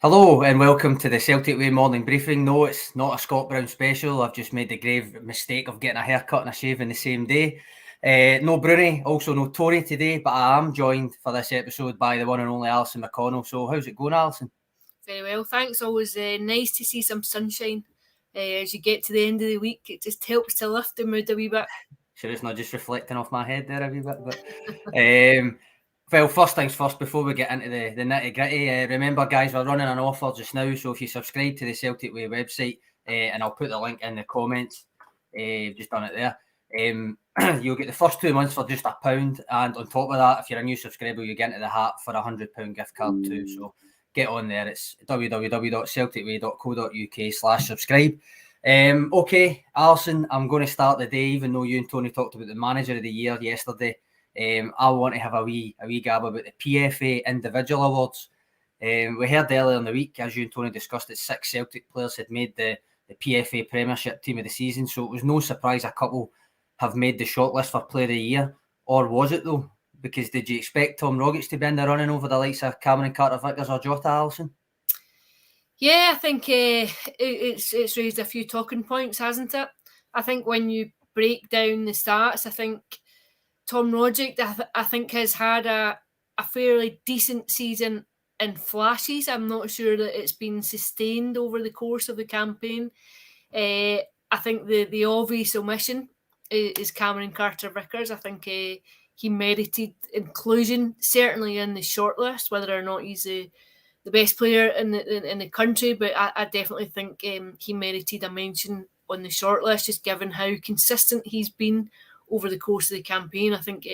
Hello and welcome to the Celtic Way morning briefing. No, it's not a Scott Brown special. I've just made the grave mistake of getting a haircut and a shave in the same day. No Bruni, also no Tory today, but I am joined for this episode by the one and only Alison McConnell. So how's it going, Alison? Very well, thanks. Always nice to see some sunshine as you get to the end of the week. It just helps to lift the mood a wee bit. Sure, it's not just reflecting off my head there a wee bit, but well, first things first, before we get into the nitty-gritty, remember guys, we're running an offer just now, so if you subscribe to the Celtic Way website, and I'll put the link in the comments, just done it there, you'll get the first 2 months for just £1, and on top of that, if you're a new subscriber, you get into the hat for £100 gift card too, so get on there. It's www.celticway.co.uk/subscribe. Okay, Alison, I'm going to start the day, even though you and Tony talked about the manager of the year yesterday. I want to have a wee gab about the PFA individual awards. We heard earlier in the week, as you and Tony discussed, that 6 Celtic players had made the PFA Premiership Team of the Season, so it was no surprise a couple have made the shortlist for Player of the Year. Or was it though? Because did you expect Tom Rogic to be in the running over the likes of Cameron Carter-Vickers or Jota, Alison? Yeah, I think it's raised a few talking points, hasn't it? I think when you break down the stats, I think Tom Rogic, I think, has had a fairly decent season in flashes. I'm not sure that it's been sustained over the course of the campaign. I think the obvious omission is Cameron Carter-Vickers. I think he merited inclusion, certainly in the shortlist, whether or not he's the best player in the country, but I definitely think he merited a mention on the shortlist, just given how consistent he's been over the course of the campaign. I think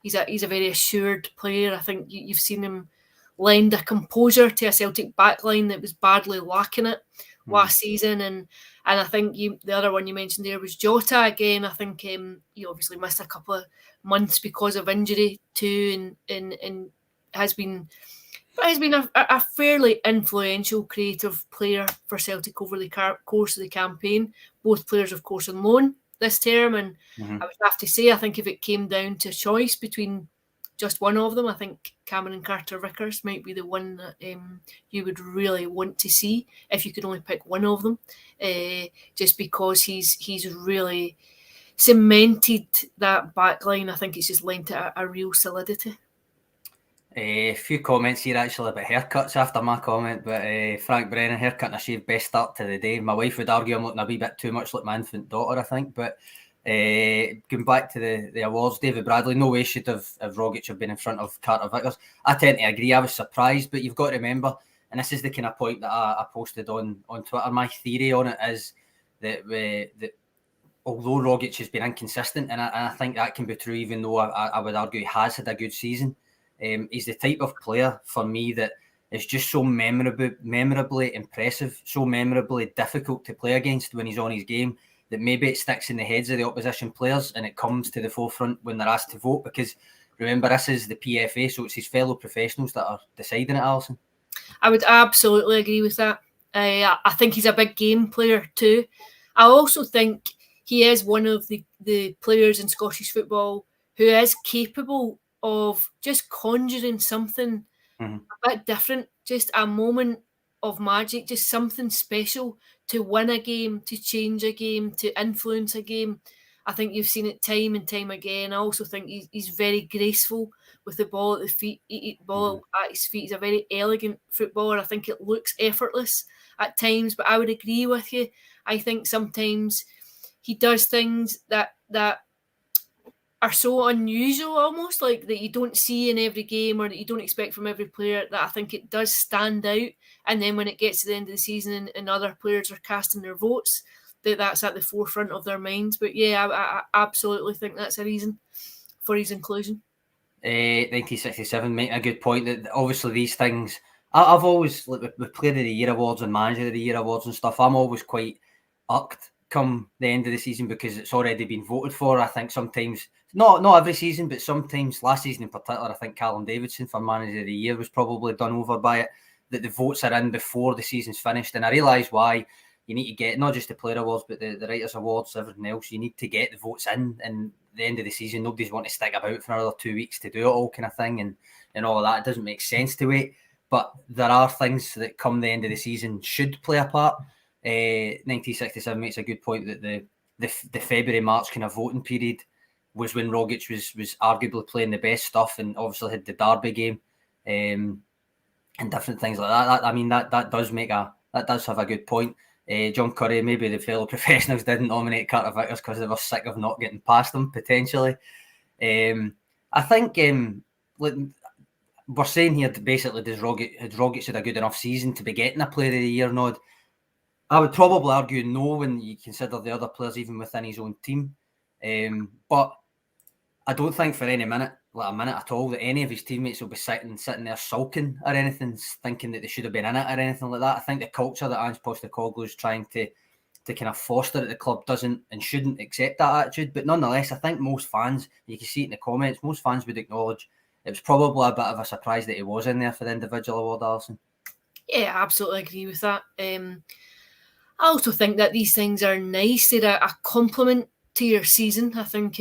he's a very assured player. I think you've seen him lend a composure to a Celtic backline that was badly lacking it last season, and I think the other one you mentioned there was Jota. Again, I think he obviously missed a couple of months because of injury too, and has been a fairly influential creative player for Celtic over the course of the campaign. Both players, of course, on loan this term, and I would have to say, I think if it came down to a choice between just one of them, I think Cameron Carter-Vickers might be the one that you would really want to see if you could only pick one of them, just because he's really cemented that backline. I think it's just lent it a real solidity. A few comments here actually about haircuts after my comment, but Frank Brennan, haircut and a shave, best start to the day. My wife would argue I'm looking a wee bit too much like my infant daughter, I think, but going back to the awards, David Bradley, no way should have Rogic have been in front of Carter-Vickers. I tend to agree, I was surprised, but you've got to remember, and this is the kind of point that I posted on Twitter, my theory on it is that although Rogic has been inconsistent, and I think that can be true, even though I would argue he has had a good season, he's the type of player for me that is just so memorably impressive, so memorably difficult to play against when he's on his game, that maybe it sticks in the heads of the opposition players and it comes to the forefront when they're asked to vote. Because remember, this is the PFA, so it's his fellow professionals that are deciding it, Alison. I would absolutely agree with that. I think he's a big game player too. I also think he is one of the players in Scottish football who is capable of just conjuring something a bit different, just a moment of magic, just something special to win a game, to change a game, to influence a game. I think you've seen it time and time again. I also think he's very graceful with the ball at the feet. Ball at his feet. He's a very elegant footballer. I think it looks effortless at times, but I would agree with you. I think sometimes he does things that are so unusual, almost like that you don't see in every game or that you don't expect from every player, that I think it does stand out. And then when it gets to the end of the season and other players are casting their votes, that's at the forefront of their minds. But yeah, I absolutely think that's a reason for his inclusion. 1967, making a good point that obviously these things, I've always, like with Player of the Year awards and Manager of the Year awards and stuff, I'm always quite irked come the end of the season because it's already been voted for. I think sometimes, not every season, but sometimes, last season in particular, I think Callum Davidson for Manager of the Year was probably done over by it, that the votes are in before the season's finished. And I realise why you need to get not just the player awards, but the writers' awards, everything else. You need to get the votes in, and the end of the season, nobody's wanting to stick about for another 2 weeks to do it all, kind of thing, and all of that. It doesn't make sense to wait. but there are things that come the end of the season should play a part. 1967 makes a good point that the February-March kind of voting period was when Rogic was arguably playing the best stuff, and obviously had the Derby game, and different things like that. That does have a good point. John Curry, maybe the fellow professionals didn't nominate Carter Vickers because they were sick of not getting past him, potentially. I think we're saying here, basically, had Rogic had a good enough season to be getting a Player of the Year nod? I would probably argue no when you consider the other players even within his own team. But I don't think for any minute, like a minute at all, that any of his teammates will be sitting there sulking or anything, thinking that they should have been in it or anything like that. I think the culture that Ange Postecoglou is trying to kind of foster at the club doesn't and shouldn't accept that attitude. But nonetheless, I think most fans, you can see it in the comments, most fans would acknowledge it was probably a bit of a surprise that he was in there for the individual award, Alison. Yeah, I absolutely agree with that. I also think that these things are nice. They're a compliment to your season. I think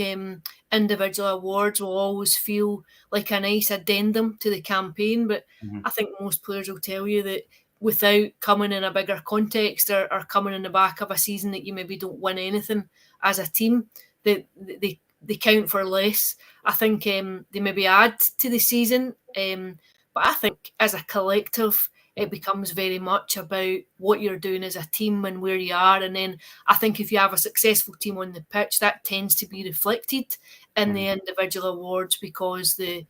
individual awards will always feel like a nice addendum to the campaign, but I think most players will tell you that without coming in a bigger context or coming in the back of a season that you maybe don't win anything as a team, that they count for less. I think they maybe add to the season, but I think as a collective, it becomes very much about what you're doing as a team and where you are. And then I think if you have a successful team on the pitch, that tends to be reflected in the individual awards, because the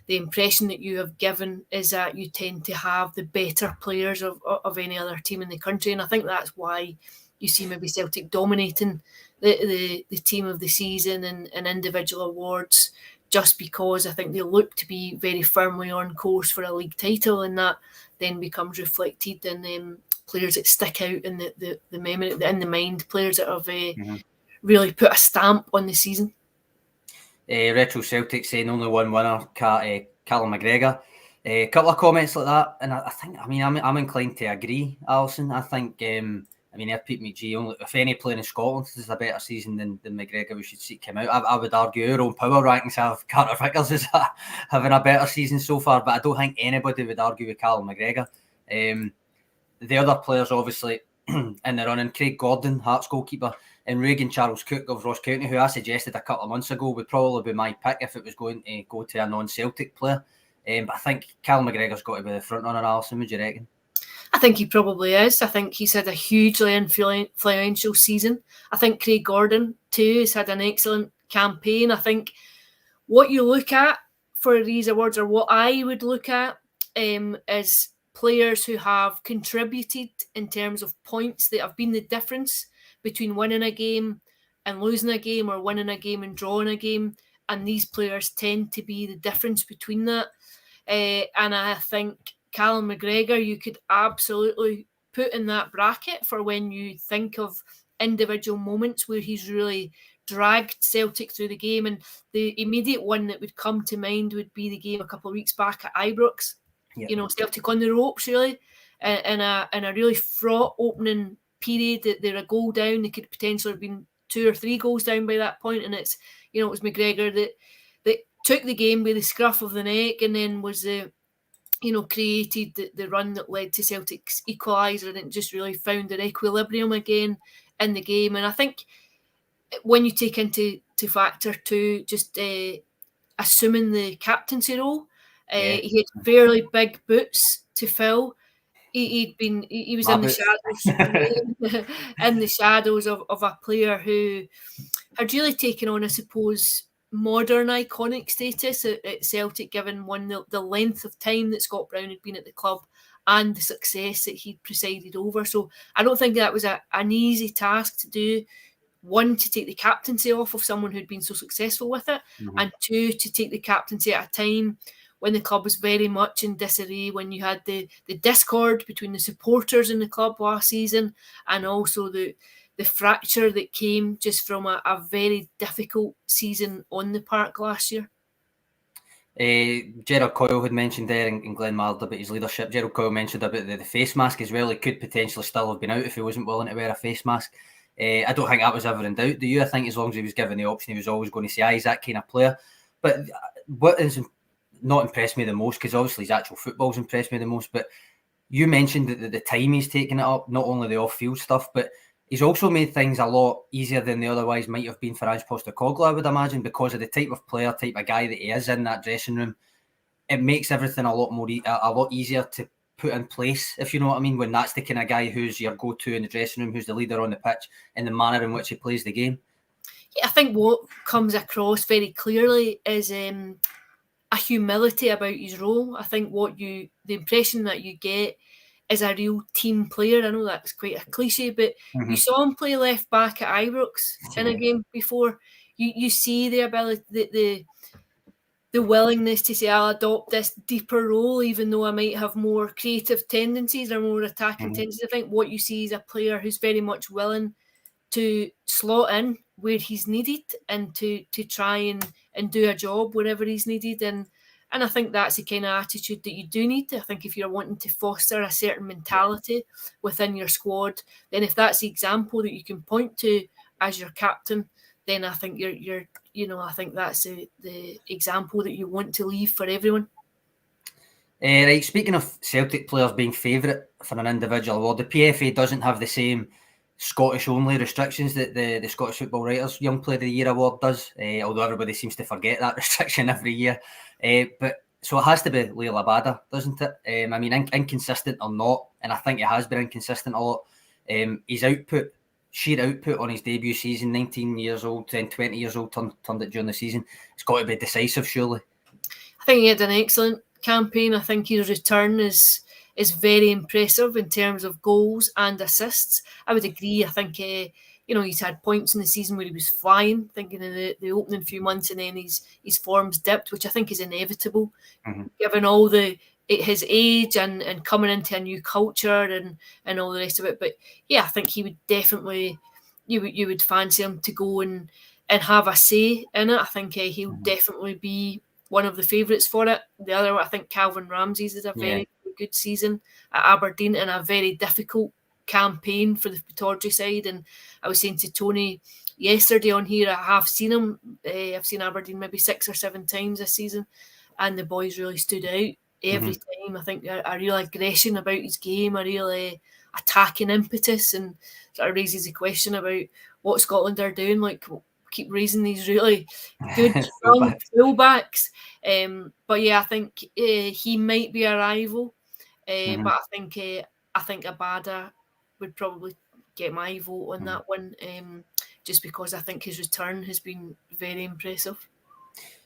impression that you have given is that you tend to have the better players of any other team in the country. And I think that's why you see maybe Celtic dominating the team of the season and individual awards, just because I think they look to be very firmly on course for a league title, and that then becomes reflected in players that stick out in the memory, in the mind, players that have really put a stamp on the season. Retro Celtic saying only one winner, Callum McGregor. A couple of comments like that, and I think, I'm inclined to agree, Alison. I think, if Pete McGee, if any player in Scotland has a better season than McGregor, we should seek him out. I would argue our own power rankings have Carter Vickers as having a better season so far, but I don't think anybody would argue with Callum McGregor. The other players, obviously, in the running, Craig Gordon, Hearts goalkeeper, and Regan Charles Cook of Ross County, who I suggested a couple of months ago would probably be my pick if it was going to go to a non-Celtic player. But I think Callum McGregor's got to be the front runner, Alison. Would you reckon? I think he probably is. I think he's had a hugely influential season. I think Craig Gordon, too, has had an excellent campaign. I think what you look at for these awards, or what I would look at, is players who have contributed in terms of points that have been the difference between winning a game and losing a game, or winning a game and drawing a game. And these players tend to be the difference between that. And I think Callum McGregor, you could absolutely put in that bracket for when you think of individual moments where he's really dragged Celtic through the game. And the immediate one that would come to mind would be the game a couple of weeks back at Ibrox. Yep. Celtic on the ropes, really, in a really fraught opening period. They're a goal down. They could potentially have been 2 or 3 goals down by that point, and it was McGregor that took the game by the scruff of the neck, and then was the created the run that led to Celtic's equaliser, and it just really found their equilibrium again in the game. And I think when you take into factor too, just assuming the captaincy role, he had fairly big boots to fill. He was in the shadows of a player who had really taken on, I suppose, modern iconic status at Celtic, given the length of time that Scott Brown had been at the club and the success that he'd presided over. So I don't think that was an easy task to do. 1, to take the captaincy off of someone who'd been so successful with it, and 2, to take the captaincy at a time when the club was very much in disarray, when you had the discord between the supporters in the club last season, and also the fracture that came just from a very difficult season on the park last year. Gerald Coyle had mentioned there in Glenn Mallard about his leadership. Gerald Coyle mentioned about the face mask as well. He could potentially still have been out if he wasn't willing to wear a face mask. I don't think that was ever in doubt, do you? I think as long as he was given the option, he was always going to say, he's that kind of player. But what is not impressed me the most, because obviously his actual football's impressed me the most, but you mentioned that the time he's taken it up, not only the off-field stuff, but he's also made things a lot easier than they otherwise might have been for Ange Postecoglou, I would imagine, because of the type of player, type of guy that he is in that dressing room. It makes everything a lot easier to put in place, if you know what I mean, when that's the kind of guy who's your go-to in the dressing room, who's the leader on the pitch, and the manner in which he plays the game. Yeah, I think what comes across very clearly is a humility about his role. I think the impression that you get is a real team player. I know that's quite a cliche, but you saw him play left back at Ibrox in a game before. You see the ability, the willingness to say, I'll adopt this deeper role, even though I might have more creative tendencies or more attacking tendencies. I think what you see is a player who's very much willing to slot in where he's needed and to try and do a job wherever he's needed. And I think that's the kind of attitude that you do need. I think if you're wanting to foster a certain mentality within your squad, then if that's the example that you can point to as your captain, then I think you're I think that's the example that you want to leave for everyone. Right, speaking of Celtic players being favourite for an individual award, the PFA doesn't have the same Scottish-only restrictions that the Scottish Football Writers Young Player of the Year award does, although everybody seems to forget that restriction every year. But so it has to be Liel Abada, doesn't it? I mean, inconsistent or not, and I think it has been inconsistent a lot. His sheer output on his debut season, 19 years old, then 20 years old, turned it during the season. It's got to be decisive, surely. I think he had an excellent campaign. I think his return is very impressive in terms of goals and assists. I would agree. I think he's had points in the season where he was flying, thinking of the opening few months, and then his form's dipped, which I think is inevitable, given all his age and coming into a new culture and all the rest of it. But yeah, I think he would definitely, you would fancy him to go and have a say in it. I think he'll definitely be one of the favourites for it. The other, I think Calvin Ramsey's is a very good season at Aberdeen and a very difficult campaign for the Pittodrie side. And I was saying to Tony yesterday on here, I have seen him. I've seen Aberdeen maybe 6 or 7 times this season, and the boys really stood out every time. I think a real aggression about his game, a real attacking impetus, and sort of raises the question about what Scotland are doing. Like, keep raising these really good strong fullbacks. But yeah, I think he might be a rival. But I think Abada would probably get my vote on that one, just because I think his return has been very impressive.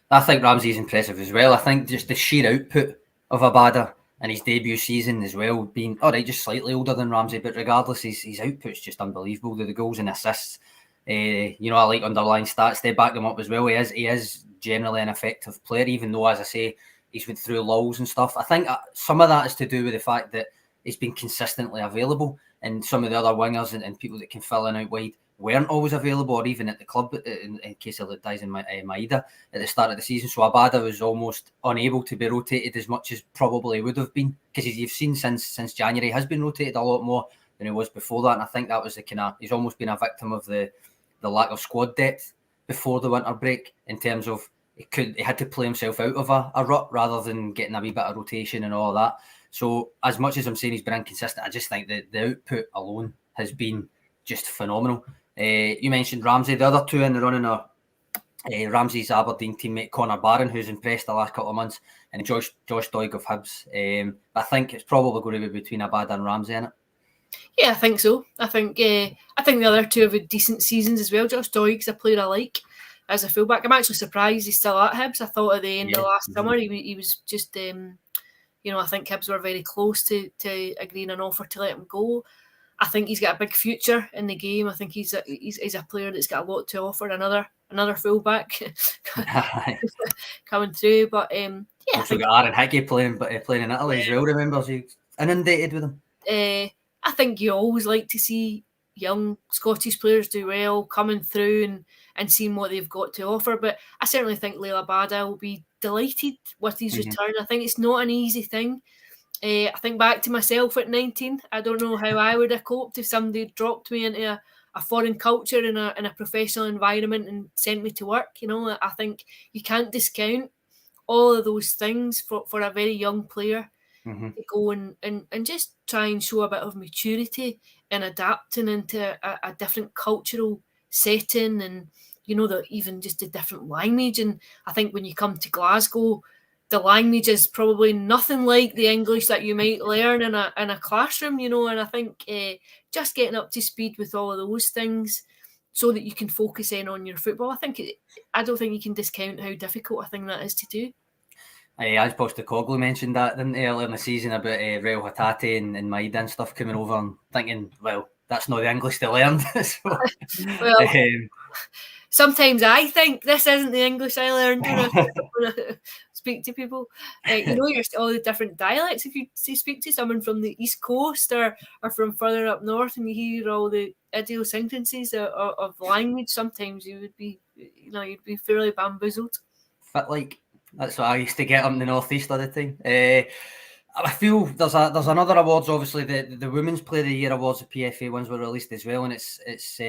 I think Ramsey's impressive as well. I think just the sheer output of Abada and his debut season as well, being just slightly older than Ramsey, but regardless, his output's just unbelievable. The goals and assists. I like underlying stats. They back them up as well. He is generally an effective player, even though, as I say, he's went through lulls and stuff. I think some of that is to do with the fact that he's been consistently available, and some of the other wingers and people that can fill in out wide weren't always available, or even at the club in case of Dies and Maeda at the start of the season. So Abada was almost unable to be rotated as much as probably would have been, because you've seen since January he has been rotated a lot more than he was before that, and I think that was he's almost been a victim of the lack of squad depth before the winter break, in terms of he had to play himself out of a rut rather than getting a wee bit of rotation and all of that. So as much as I'm saying he's been inconsistent, I just think that the output alone has been just phenomenal. You mentioned Ramsey. The other two in the running are Ramsey's Aberdeen teammate Connor Barron, who's impressed the last couple of months, and Josh Doig of Hibs. I think it's probably going to be between Abada and Ramsey in it. Yeah, I think so. I think the other two have had decent seasons as well. Josh Doig's a player I like as a fullback. I'm actually surprised he's still at Hibs. I thought at the end of last summer he was just, I think Hibs were very close to agreeing an offer to let him go. I think he's got a big future in the game. I think he's a player that's got a lot to offer. Another fullback coming through, but also got Aaron Hickey playing in Italy as well. Remember, he's inundated with him. I think you always like to see young Scottish players do well, coming through and seeing what they've got to offer. But I certainly think Liel Abada will be delighted with his return. I think it's not an easy thing. I think back to myself at 19. I don't know how I would have coped if somebody dropped me into a foreign culture in a professional environment and sent me to work. I think you can't discount all of those things for a very young player Mm-hmm. to go and just try and show a bit of maturity and adapting into a different cultural setting, and that even just a different language. And I think when you come to Glasgow, the language is probably nothing like the English that you might learn in a classroom, and I think just getting up to speed with all of those things so that you can focus in on your football. I don't think you can discount how difficult a thing that is to do. As Postecoglou mentioned that, didn't he, earlier in the season about Real Hatate and Maida and stuff coming over, and thinking, well, that's not the English they learned. So, well, sometimes I think this isn't the English I learned when I speak to people. You're all the different dialects. If you speak to someone from the East Coast or from further up north, and you hear all the idiosyncrasies of language, sometimes you'd be fairly bamboozled. That's what I used to get up in the northeast all the time. I feel there's another awards. Obviously, the Women's Player of the Year awards, the PFA ones were released as well, and it's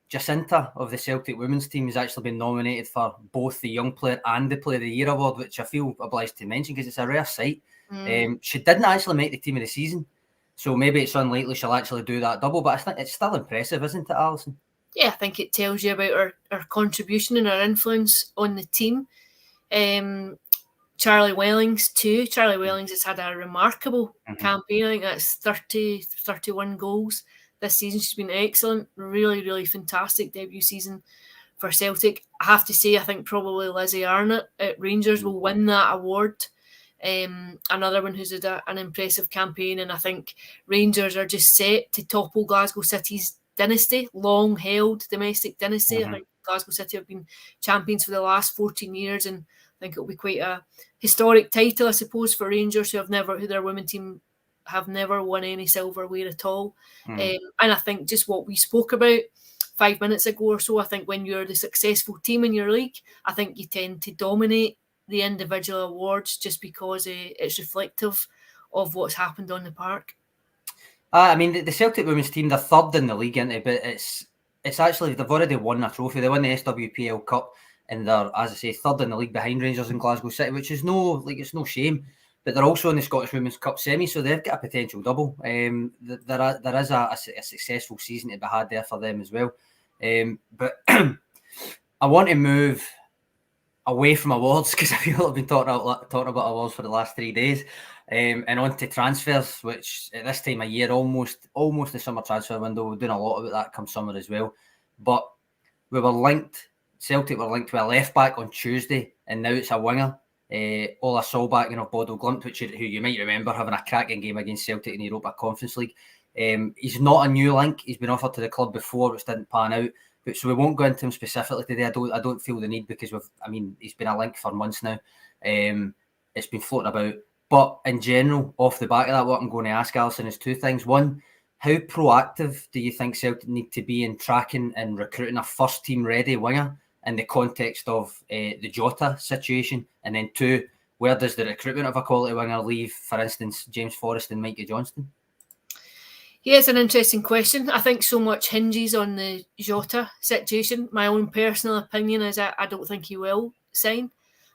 Jacinta of the Celtic women's team has actually been nominated for both the Young Player and the Player of the Year award, which I feel obliged to mention because it's a rare sight. She didn't actually make the team of the season, so maybe it's unlikely she'll actually do that double, but I think it's still impressive, isn't it, Alison? Yeah, I think it tells you about her contribution and her influence on the team. Charlie Wellings too. Charlie Wellings has had a remarkable campaign. I think that's 31 goals this season. She's been excellent. Really, really fantastic debut season for Celtic. I have to say, I think probably Lizzie Arnott at Rangers will win that award. Another one who's had an impressive campaign, and I think Rangers are just set to topple Glasgow City's dynasty, long-held domestic dynasty. I think Glasgow City have been champions for the last 14 years, and I think it'll be quite a historic title, I suppose, for Rangers, who their women team have never won any silverware at all. And I think just what we spoke about 5 minutes ago or so, I think when you're the successful team in your league, I think you tend to dominate the individual awards just because it's reflective of what's happened on the park. I mean, the Celtic women's team, they're third in the league, isn't it? But it's actually, they've already won a trophy. They won the SWPL Cup, and they're, as I say, third in the league behind Rangers and Glasgow City, which is it's no shame. But they're also in the Scottish Women's Cup semi, so they've got a potential double. There is a successful season to be had there for them as well. But I want to move away from awards because I feel I've been talking about awards for the last 3 days, and on to transfers, which at this time of year, almost the summer transfer window, we're doing a lot about that come summer as well. But Celtic were linked to a left back on Tuesday, and now it's a winger, Ola Solbakken of Bodo Glimt, who you might remember having a cracking game against Celtic in the Europa Conference League. He's not a new link. He's been offered to the club before, which didn't pan out. So we won't go into him specifically today. I don't feel the need because he's been a link for months now. It's been floating about. But in general, off the back of that, what I'm going to ask Alison is two things. One, how proactive do you think Celtic need to be in tracking and recruiting a first team ready winger in the context of the Jota situation? And then two, where does the recruitment of a quality winger leave, for instance, James Forrest and Mikey Johnston? Yeah, it's an interesting question. I think so much hinges on the Jota situation. My own personal opinion is I don't think he will sign.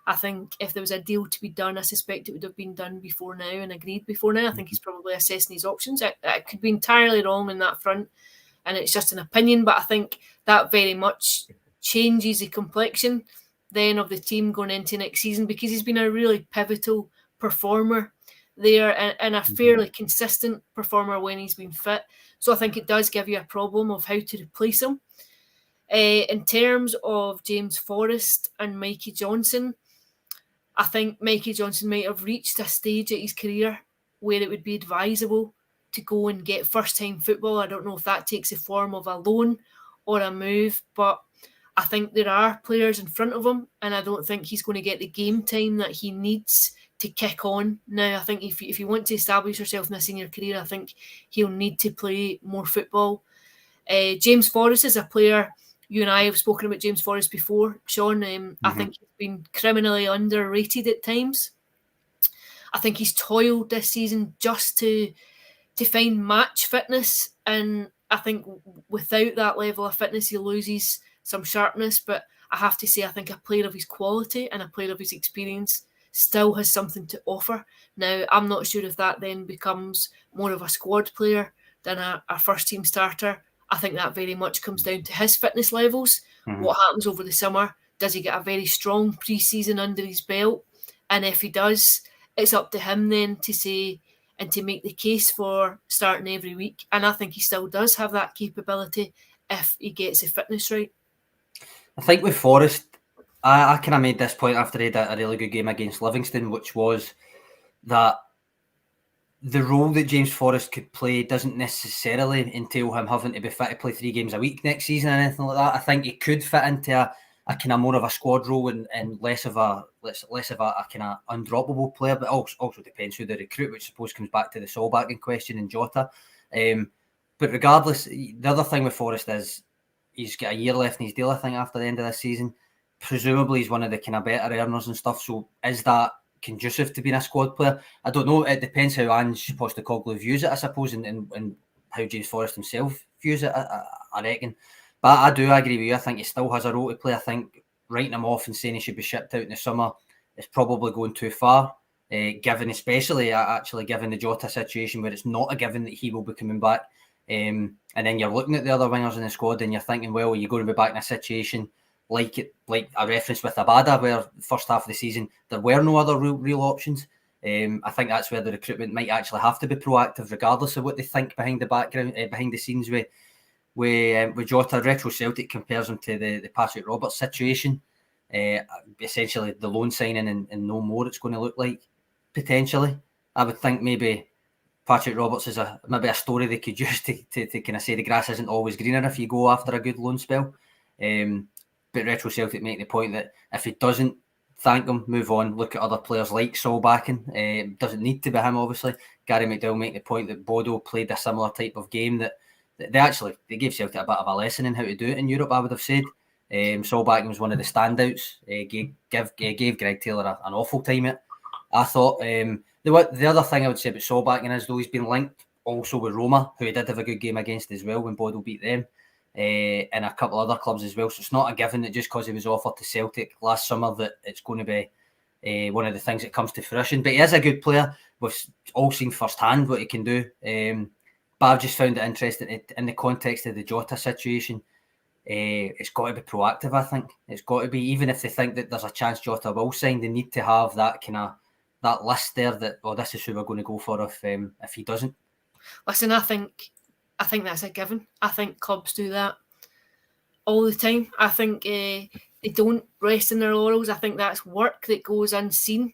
I think if there was a deal to be done, I suspect it would have been done before now and agreed before now. I think he's probably assessing his options. I could be entirely wrong on that front, and it's just an opinion, but I think that very much changes the complexion then of the team going into next season, because he's been a really pivotal performer there and a fairly consistent performer when he's been fit. So I think it does give you a problem of how to replace him. In terms of James Forrest and Mikey Johnston, I think Mikey Johnston might have reached a stage at his career where it would be advisable to go and get first-time football. I don't know if that takes the form of a loan or a move, but I think there are players in front of him, and I don't think he's going to get the game time that he needs to kick on now. I think if you want to establish yourself in a senior career, I think he'll need to play more football. James Forrest is a player, you and I have spoken about James Forrest before, Sean. I think he's been criminally underrated at times. I think he's toiled this season just to find match fitness, and I think without that level of fitness he loses some sharpness. But I have to say, I think a player of his quality and a player of his experience still has something to offer. Now, I'm not sure if that then becomes more of a squad player than a first team starter. I think that very much comes down to his fitness levels. Mm-hmm. What happens over the summer? Does he get a very strong pre-season under his belt? And if he does, it's up to him then to say and to make the case for starting every week. And I think he still does have that capability if he gets his fitness right. I think with Forrest, I kind of made this point after he had a really good game against Livingston, which was that the role that James Forrest could play doesn't necessarily entail him having to be fit to play 3 games a week next season or anything like that. I think he could fit into a kind of more of a squad role and less of a kind of undroppable player, but also depends who they recruit, which I suppose comes back to the Solbakken question and Jota. But regardless, the other thing with Forrest is he's got a year left in his deal, I think, after the end of this season. Presumably he's one of the kind of better earners and stuff, so is that conducive to being a squad player? I don't know. It depends how Ange Postecoglou views it, I suppose, and how James Forrest himself views it, I reckon. But I do agree with you. I think he still has a role to play. I think writing him off and saying he should be shipped out in the summer is probably going too far, given the Jota situation where it's not a given that he will be coming back. And then you're looking at the other wingers in the squad and you're thinking, well, are you going to be back in a situation like a reference with Abada, where the first half of the season there were no other real options? I think that's where the recruitment might actually have to be proactive, regardless of what they think behind the scenes with Jota. Retro Celtic compares him to the Patrick Roberts situation. Essentially, the loan signing and no more. It's going to look like potentially. I would think maybe Patrick Roberts is maybe a story they could use to kind of say the grass isn't always greener if you go after a good loan spell. But Retro Celtic make the point that if he doesn't thank him, move on, look at other players like Solbakken. Doesn't need to be him, obviously. Gary McDowell make the point that Bodo played a similar type of game that they gave Celtic a bit of a lesson in how to do it in Europe, I would have said. Solbakken was one of the standouts. Gave Greg Taylor an awful time it, I thought. The other thing I would say about Solbakken is, though, he's been linked also with Roma, who he did have a good game against as well when Bodo beat them, and a couple other clubs as well. So it's not a given that just because he was offered to Celtic last summer that it's going to be one of the things that comes to fruition. But he is a good player. We've all seen firsthand what he can do. But I've just found it interesting in the context of the Jota situation. It's got to be proactive, I think. It's got to be, even if they think that there's a chance Jota will sign, they need to have that kind of that list there that, this is who we're going to go for if he doesn't. Listen, I think that's a given. I think clubs do that all the time. I think they don't rest in their laurels. I think that's work that goes unseen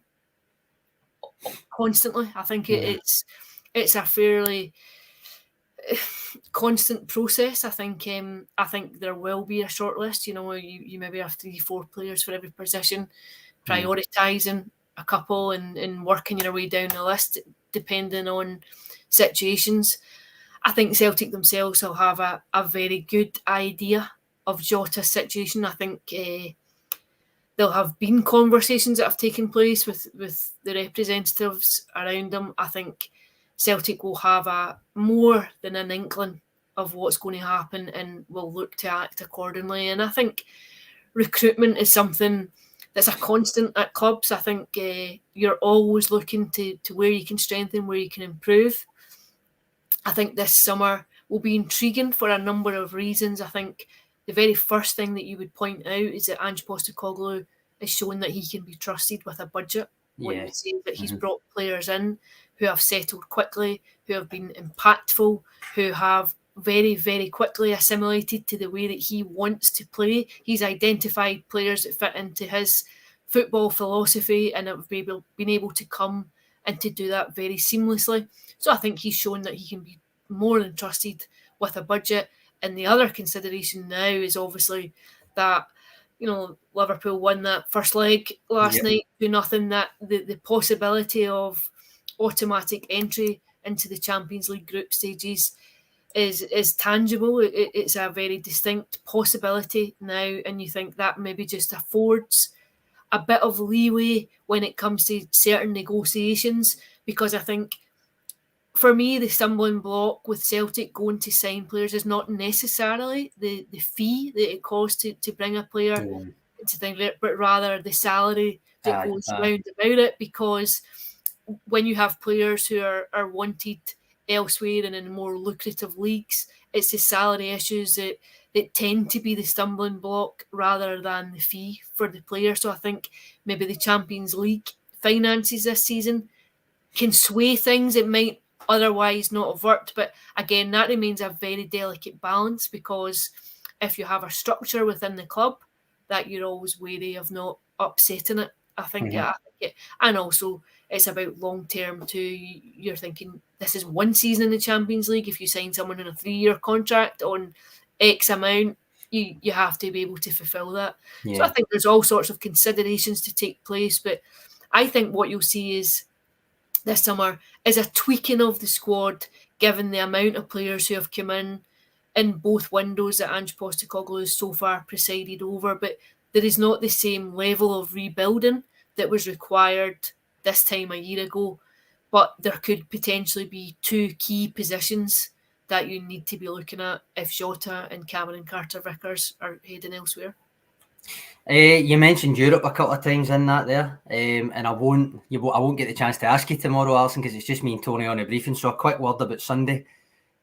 constantly. I think it's a fairly constant process. I think there will be a short list. You maybe have 3-4 players for every position, prioritising a couple and working your way down the list depending on situations. I think Celtic themselves will have a very good idea of Jota's situation. I think there'll have been conversations that have taken place with the representatives around them. I think Celtic will have more than an inkling of what's going to happen and will look to act accordingly. And I think recruitment is something that's a constant at clubs. I think you're always looking to where you can strengthen, where you can improve. I think this summer will be intriguing for a number of reasons. I think the very first thing that you would point out is that Ange Postecoglou is showing that he can be trusted with a budget. When you say that he's brought players in who have settled quickly, who have been impactful, who have very, very quickly assimilated to the way that he wants to play. He's identified players that fit into his football philosophy and have been able to come and to do that very seamlessly. So I think he's shown that he can be more than trusted with a budget. And the other consideration now is obviously that, Liverpool won that first leg last night 2-0, that the possibility of automatic entry into the Champions League group stages is tangible. It's a very distinct possibility now, and you think that maybe just affords a bit of leeway when it comes to certain negotiations, because I think for me the stumbling block with Celtic going to sign players is not necessarily the fee that it costs to bring a player to think, but rather the salary that goes round about it, because when you have players who are wanted elsewhere and in more lucrative leagues, it's the salary issues that tend to be the stumbling block rather than the fee for the player. So I think maybe the Champions League finances this season can sway things. It might otherwise not have worked, but again, that remains a very delicate balance, because if you have a structure within the club, that you're always wary of not upsetting it. I think, and also it's about long term too. You're thinking this is one season in the Champions League. If you sign someone in a 3-year contract on X amount, you have to be able to fulfil that. So I think there's all sorts of considerations to take place, but I think what you'll see is this summer is a tweaking of the squad, given the amount of players who have come in both windows that Ange Postecoglou has so far presided over, but there is not the same level of rebuilding that was required this time a year ago. But there could potentially be 2 key positions that you need to be looking at if Jota and Cameron Carter-Vickers are heading elsewhere. You mentioned Europe a couple of times in that there, and I won't get the chance to ask you tomorrow, Alison, because it's just me and Tony on a briefing. So a quick word about Sunday.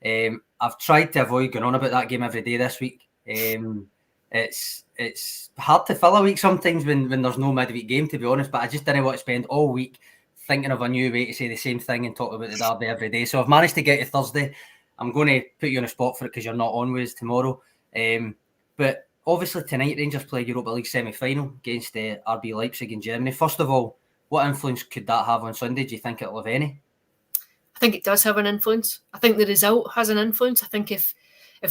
I've tried to avoid going on about that game every day this week. It's hard to fill a week sometimes when there's no midweek game, to be honest, but I just didn't want to spend all week thinking of a new way to say the same thing and talk about the derby every day. So I've managed to get to Thursday. I'm going to put you on a spot for it because you're not on with us tomorrow. But obviously tonight Rangers play Europa League semi-final against RB Leipzig in Germany. First of all, what influence could that have on Sunday? Do you think it'll have any? I think it does have an influence. I think the result has an influence. I think if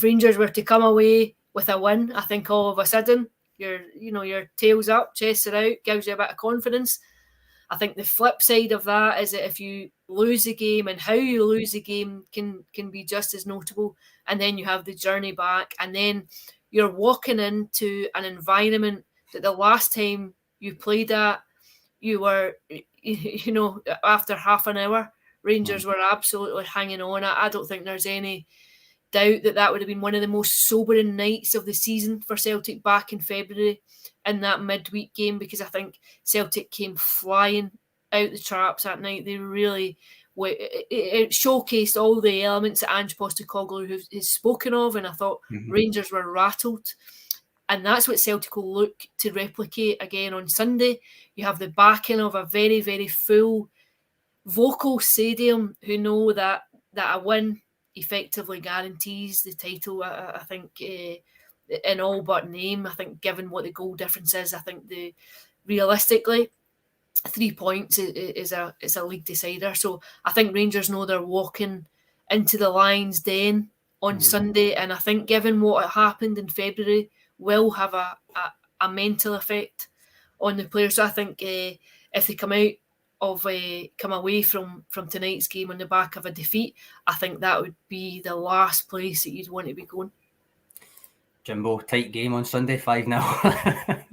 Rangers were to come away with a win, I think all of a sudden your tail's up, chest are out, gives you a bit of confidence. I think the flip side of that is that if you lose the game, and how you lose the game can be just as notable, and then you have the journey back, and then you're walking into an environment that the last time you played at, you were, after half an hour, Rangers were absolutely hanging on. I don't think there's any doubt that would have been one of the most sobering nights of the season for Celtic back in February in that midweek game, because I think Celtic came flying out the traps that night. They really, it showcased all the elements that Ange Postecoglou has spoken of, and I thought Rangers were rattled. And that's what Celtic will look to replicate again on Sunday. You have the backing of a very, very full vocal stadium who know that a win effectively guarantees the title. I think in all but name. I think given what the goal difference is, I think realistically 3 points is a league decider. So I think Rangers know they're walking into the Lions' den on Sunday, and I think given what happened in February will have a mental effect on the players. So I think if they come away from tonight's game on the back of a defeat, I think that would be the last place that you'd want to be going. Jimbo, tight game on Sunday, 5-0.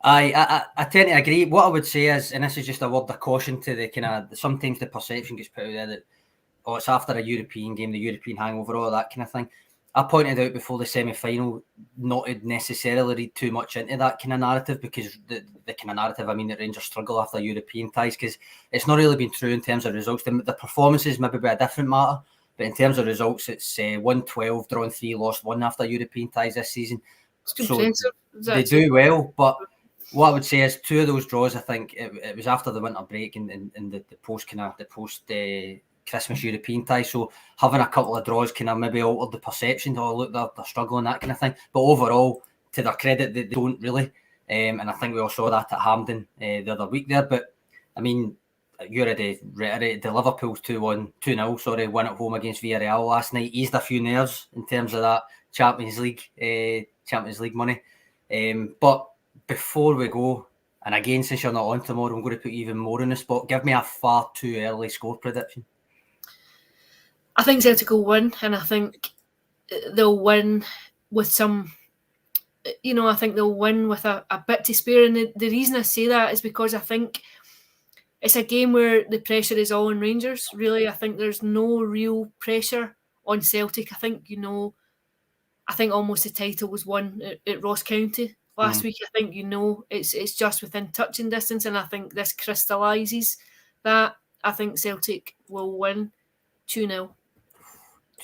I tend to agree. What I would say is, and this is just a word of caution to the kind of, sometimes the perception gets put out there that, it's after a European game, the European hangover, all that kind of thing. I pointed out before the semi-final not to necessarily read too much into that kind of narrative, because the kind of narrative, I mean, that Rangers struggle after European ties, because it's not really been true in terms of results. The performances maybe be a different matter, but in terms of results, it's 1-12, drawn 3, lost 1 after European ties this season. So they do well, but what I would say is 2 of those draws, I think it was after the winter break and the post Christmas European tie. So having a couple of draws kind of maybe altered the perception. Oh, look, they're struggling, that kind of thing. But overall, to their credit, they don't really. And I think we all saw that at Hampden the other week there. But I mean, you already reiterated the Liverpool's 2-0 win at home against Villarreal last night. Eased a few nerves in terms of that Champions League money. But before we go, and again, since you're not on tomorrow, I'm going to put you even more on the spot. Give me a far too early score prediction. I think Celtic will win, and I think they'll win with some, I think they'll win with a bit to spare. And the reason I say that is because I think it's a game where the pressure is all on Rangers, really. I think there's no real pressure on Celtic. I think, I think almost the title was won at Ross County last week. I think it's just within touching distance, and I think this crystallises that. I think Celtic will win 2-0.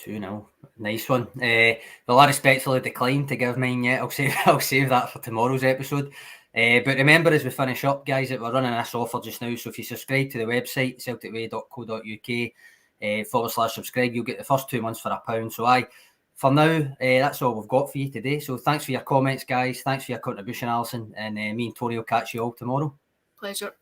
2-0. Nice one. Well, I respectfully decline to give mine yet. I'll save that for tomorrow's episode. But remember, as we finish up, guys, that we're running this offer just now. So if you subscribe to the website, celticway.co.uk/subscribe, you'll get the first 2 months for £1. So for now, that's all we've got for you today. So thanks for your comments, guys. Thanks for your contribution, Alison. And me and Tony will catch you all tomorrow. Pleasure.